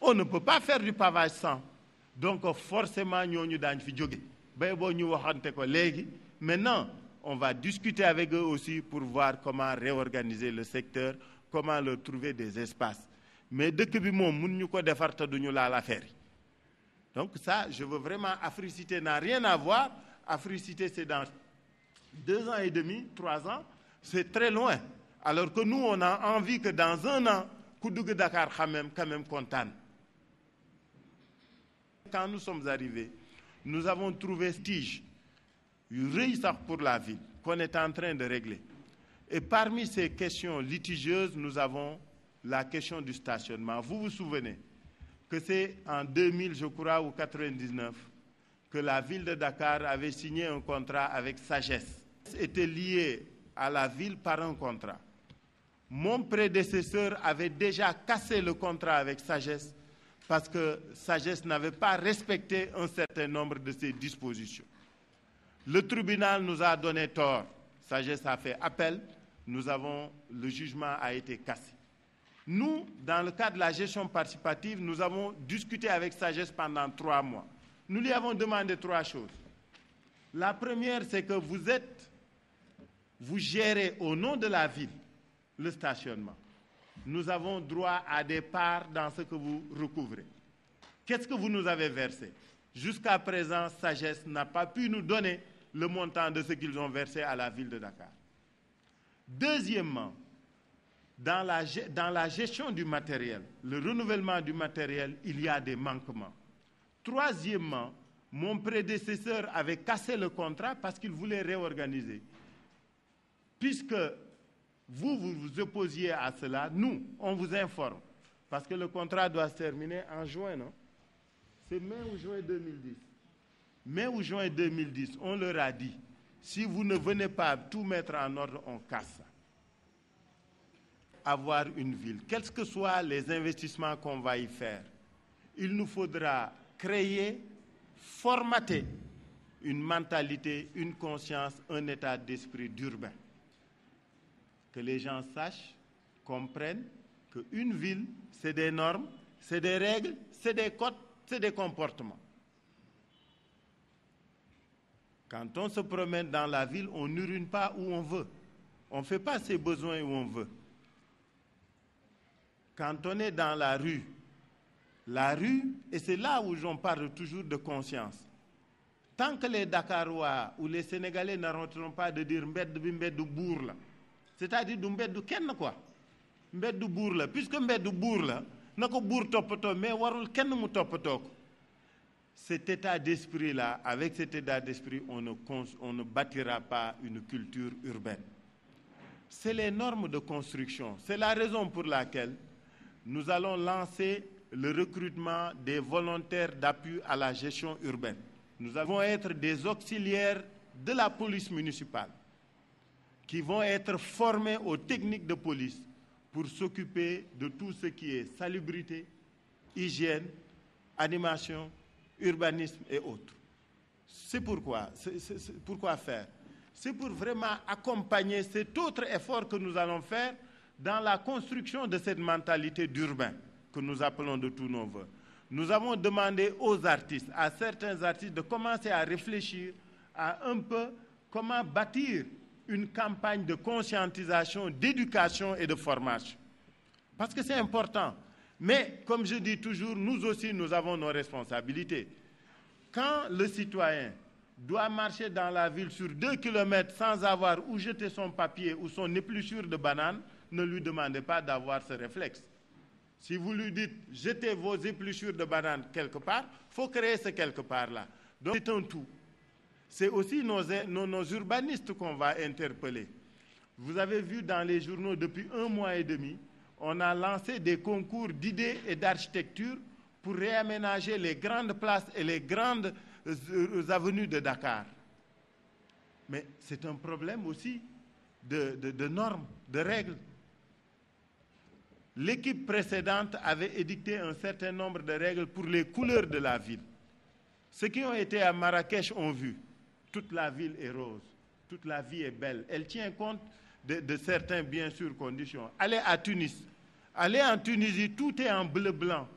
On ne peut pas faire du pavage sans. Donc forcément, nous avons fait du Maintenant, on va discuter avec eux aussi pour voir comment réorganiser le secteur, comment leur trouver des espaces. Mais dès que nous avons l'affaire. Donc ça, je veux vraiment, Africité n'a rien à voir. Africité, c'est dans 2 ans et demi, 3 ans, c'est très loin. Alors que nous, on a envie que dans 1 an, Koudoug Dakar quand même content. Quand nous sommes arrivés, nous avons trouvé tige, pour la ville, qu'on est en train de régler. Et parmi ces questions litigieuses, nous avons la question du stationnement. Vous vous souvenez que c'est en 2000, je crois, ou 99, que la ville de Dakar avait signé un contrat avec Sagesse. Était lié à la ville par un contrat. Mon prédécesseur avait déjà cassé le contrat avec Sagesse parce que Sagesse n'avait pas respecté un certain nombre de ses dispositions. Le tribunal nous a donné tort. Sagesse a fait appel. Le jugement a été cassé. Nous, dans le cadre de la gestion participative, nous avons discuté avec Sagesse pendant 3 mois. Nous lui avons demandé 3 choses. La première, c'est que vous gérez au nom de la ville le stationnement. Nous avons droit à des parts dans ce que vous recouvrez. Qu'est-ce que vous nous avez versé? Jusqu'à présent, Sagesse n'a pas pu nous donner le montant de ce qu'ils ont versé à la ville de Dakar. Deuxièmement, dans la gestion du matériel, le renouvellement du matériel, il y a des manquements. Troisièmement, mon prédécesseur avait cassé le contrat parce qu'il voulait réorganiser. Puisque vous vous opposiez à cela, nous, on vous informe. Parce que le contrat doit se terminer en juin, non? C'est mai ou juin 2010. Mai ou juin 2010, on leur a dit, si vous ne venez pas tout mettre en ordre, on casse ça. Avoir une ville, quels que soient les investissements qu'on va y faire, il nous faudra créer, formater une mentalité, une conscience, un état d'esprit d'urbain. Que les gens sachent, comprennent qu'une ville, c'est des normes, c'est des règles, c'est des codes, c'est des comportements. Quand on se promène dans la ville, on n'urine pas où on veut. On ne fait pas ses besoins où on veut. Quand on est dans la rue, et c'est là où j'en parle toujours de conscience. Tant que les Dakarois ou les Sénégalais n'arrêteront pas de dire mbedd bi mbedd bour la, c'est-à-dire du mbedd kenn quoi, mbedd bour la, puisque mbedd bour la, nako bour topato mais warul kenn mu topato ko. Cet état d'esprit-là, avec cet état d'esprit, on ne bâtira pas une culture urbaine. C'est les normes de construction. C'est la raison pour laquelle nous allons lancer le recrutement des volontaires d'appui à la gestion urbaine. Nous allons être des auxiliaires de la police municipale qui vont être formés aux techniques de police pour s'occuper de tout ce qui est salubrité, hygiène, animation, urbanisme et autres. C'est pourquoi, pourquoi faire? C'est pour vraiment accompagner cet autre effort que nous allons faire dans la construction de cette mentalité d'urbain que nous appelons de tous nos voeux. Nous avons demandé aux artistes, à certains artistes, de commencer à réfléchir à un peu comment bâtir une campagne de conscientisation, d'éducation et de formation. Parce que c'est important. Mais, comme je dis toujours, nous aussi, nous avons nos responsabilités. Quand le citoyen doit marcher dans la ville sur 2 kilomètres sans avoir où jeter son papier ou son épluchure de banane, ne lui demandez pas d'avoir ce réflexe. Si vous lui dites « jetez vos épluchures de banane quelque part », il faut créer ce quelque part-là. Donc c'est un tout. C'est aussi nos urbanistes qu'on va interpeller. Vous avez vu dans les journaux depuis 1 mois et demi, on a lancé des concours d'idées et d'architecture pour réaménager les grandes places et les grandes avenues de Dakar. Mais c'est un problème aussi de normes, de règles. L'équipe précédente avait édicté un certain nombre de règles pour les couleurs de la ville. Ceux qui ont été à Marrakech ont vu. Toute la ville est rose, toute la vie est belle. Elle tient compte de certaines, bien sûr, conditions. Allez à Tunis, Allez en Tunisie, tout est en bleu-blanc.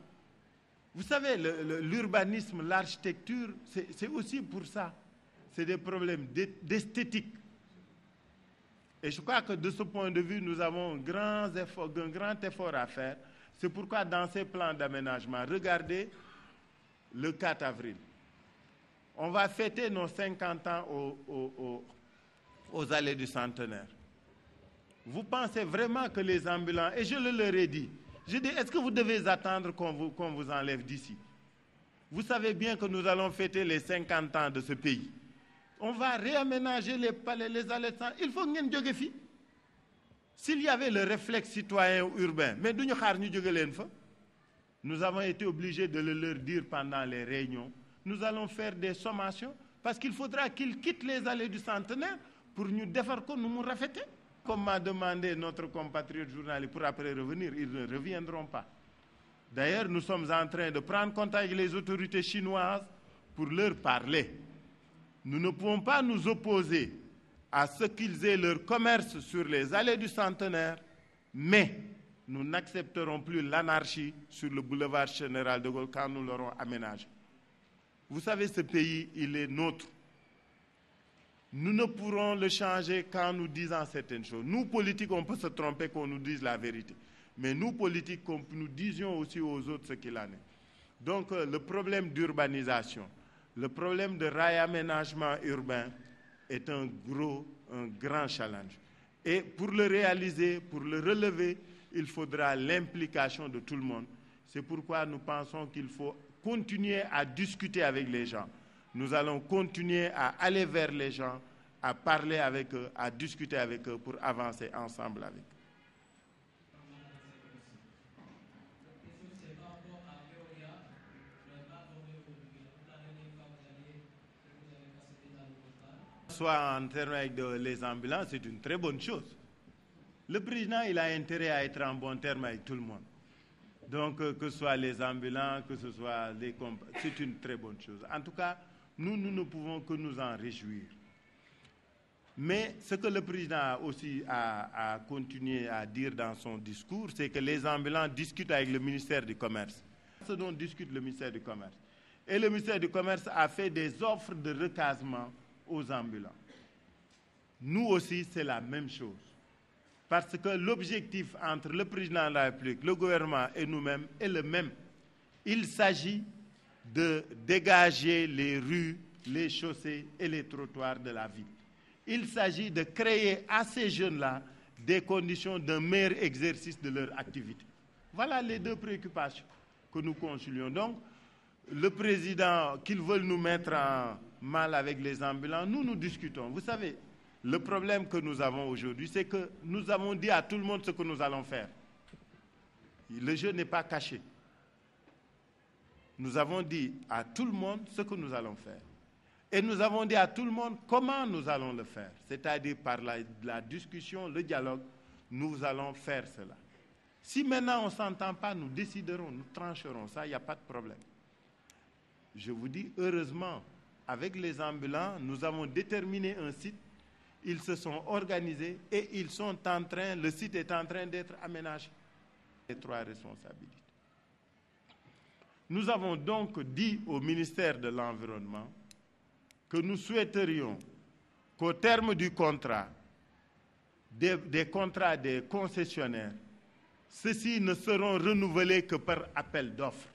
Vous savez, l'urbanisme, l'architecture, c'est aussi pour ça. C'est des problèmes d'esthétique. Et je crois que de ce point de vue, nous avons un grand effort à faire. C'est pourquoi dans ces plans d'aménagement, regardez le 4 avril. On va fêter nos 50 ans aux allées du centenaire. Vous pensez vraiment que les ambulants, et je leur ai dit, est-ce que vous devez attendre qu'on vous enlève d'ici? Vous savez bien que nous allons fêter les 50 ans de ce pays. On va réaménager les palais, les allées. Il faut que nous fi. S'il y avait le réflexe citoyen urbain, mais nous avons été obligés de le leur dire pendant les réunions. Nous allons faire des sommations parce qu'il faudra qu'ils quittent les allées du centenaire pour nous défaire que nous nous rafêter. Comme m'a demandé notre compatriote journaliste pour après revenir, ils ne reviendront pas. D'ailleurs, nous sommes en train de prendre contact avec les autorités chinoises pour leur parler. Nous ne pouvons pas nous opposer à ce qu'ils aient leur commerce sur les allées du centenaire, mais nous n'accepterons plus l'anarchie sur le boulevard Général de Gaulle quand nous l'aurons aménagé. Vous savez, ce pays, il est nôtre. Nous ne pourrons le changer qu'en nous disant certaines choses. Nous, politiques, on peut se tromper qu'on nous dise la vérité. Mais nous, politiques, nous disions aussi aux autres ce qu'il en est. Donc, le problème d'urbanisation, le problème de réaménagement urbain est un grand challenge. Et pour le réaliser, pour le relever, il faudra l'implication de tout le monde. C'est pourquoi nous pensons qu'il faut continuer à discuter avec les gens. Nous allons continuer à aller vers les gens, à parler avec eux, à discuter avec eux pour avancer ensemble avec eux. Soit en termes avec les ambulances, c'est une très bonne chose. Le président, il a intérêt à être en bon terme avec tout le monde. Donc, que ce soit les ambulants, que ce soit les compagnies, c'est une très bonne chose. En tout cas, nous ne pouvons que nous en réjouir. Mais ce que le président aussi a continué à dire dans son discours, c'est que les ambulants discutent avec le ministère du Commerce. Ce dont discute le ministère du Commerce. Et le ministère du Commerce a fait des offres de recasement aux ambulants. Nous aussi, c'est la même chose. Parce que l'objectif entre le président de la République, le gouvernement et nous-mêmes est le même. Il s'agit de dégager les rues, les chaussées et les trottoirs de la ville. Il s'agit de créer à ces jeunes-là des conditions d'un meilleur exercice de leur activité. Voilà les deux préoccupations que nous concilions. Donc, le président, qu'ils veulent nous mettre en mal avec les ambulants, nous discutons. Vous savez, le problème que nous avons aujourd'hui, c'est que nous avons dit à tout le monde ce que nous allons faire. Le jeu n'est pas caché. Nous avons dit à tout le monde ce que nous allons faire. Et nous avons dit à tout le monde comment nous allons le faire. C'est-à-dire par la discussion, le dialogue, nous allons faire cela. Si maintenant on ne s'entend pas, nous déciderons, nous trancherons. Ça, il n'y a pas de problème. Je vous dis, heureusement, avec les ambulants, nous avons déterminé un site. Ils se sont organisés et ils sont en train, le site est en train d'être aménagé. Les trois responsabilités. Nous avons donc dit au ministère de l'Environnement que nous souhaiterions qu'au terme du contrat, des contrats des concessionnaires, ceux-ci ne seront renouvelés que par appel d'offres.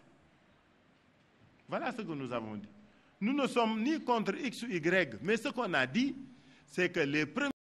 Voilà ce que nous avons dit. Nous ne sommes ni contre X ou Y, mais ce qu'on a dit, c'est que les premiers